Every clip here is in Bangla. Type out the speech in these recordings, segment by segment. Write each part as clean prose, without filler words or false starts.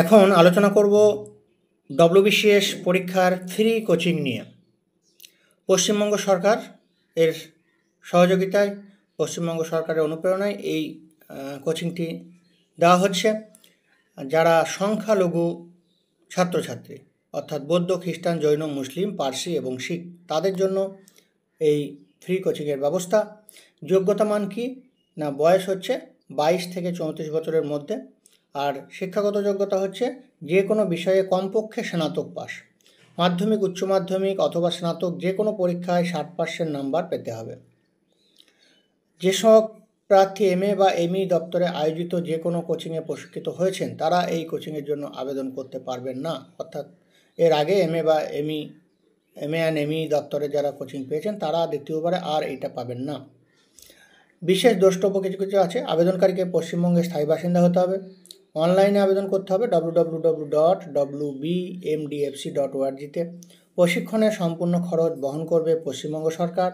এখন আলোচনা করব ডব্লিউবিসিএস পরীক্ষার ফ্রি কোচিং নিয়ে। পশ্চিমবঙ্গ সরকার এর সহযোগিতায়, পশ্চিমবঙ্গ সরকারের অনুপ্রেরণায় এই কোচিংটি দেওয়া হচ্ছে। যারা সংখ্যালঘু ছাত্রছাত্রী অর্থাৎ বৌদ্ধ, খ্রিস্টান, জৈন, মুসলিম, পার্সি এবং শিখ, তাদের জন্য এই ফ্রি কোচিংয়ের ব্যবস্থা। যোগ্যতা মান কি না, বয়স হচ্ছে 22 থেকে 34 বছরের মধ্যে, আর শিক্ষাগত যোগ্যতা হচ্ছে যে কোনো বিষয়ে কমপক্ষে স্নাতক পাস, মাধ্যমিক, উচ্চ মাধ্যমিক অথবা স্নাতক যে কোনো পরীক্ষায় 60% নাম্বার পেতে হবে। যেসব প্রার্থী এমএ বা এমই দপ্তরে আয়োজিত যে কোনো কোচিংয়ে প্রশিক্ষিত হয়েছেন তারা এই কোচিংয়ের জন্য আবেদন করতে পারবেন না। অর্থাৎ এর আগে এমএ বা এমএ অ্যান্ড এমই দপ্তরে যারা কোচিং পেয়েছেন তারা দ্বিতীয়বারে আর এটা পাবেন না। বিশেষ দ্রষ্টব্য কিছু কিছু আছে। আবেদনকারীকে পশ্চিমবঙ্গের স্থায়ী বাসিন্দা হতে হবে। অনলাইনে আবেদন করতে হবে www.wbmdfc.org-তে। প্রশিক্ষণের সম্পূর্ণ খরচ বহন করবে পশ্চিমবঙ্গ সরকার।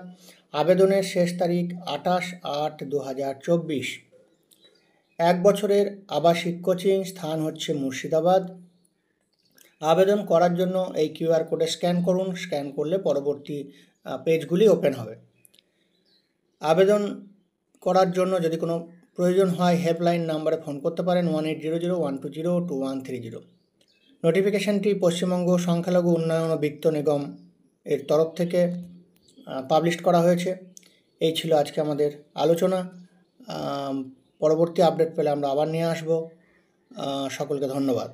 আবেদনের শেষ তারিখ 28/8/2024। 1 বছরের আবাসিক কোচিং, স্থান হচ্ছে মুর্শিদাবাদ। আবেদন করার জন্য এই কিউআর কোডে স্ক্যান করুন। স্ক্যান করলে পরবর্তী পেজগুলি ওপেন হবে। আবেদন করার জন্য যদি কোনো প্রয়োজন হয় হেল্পলাইন নাম্বারে ফোন করতে পারেন 1800-120-2130। নোটিফিকেশানটি পশ্চিমবঙ্গ সংখ্যালঘু উন্নয়ন ও বিত্ত নিগম এর তরফ থেকে পাবলিশ করা হয়েছে। এই ছিল আজকে আমাদের আলোচনা। পরবর্তী আপডেট পেলে আমরা আবার নিয়ে আসব। সকলকে ধন্যবাদ।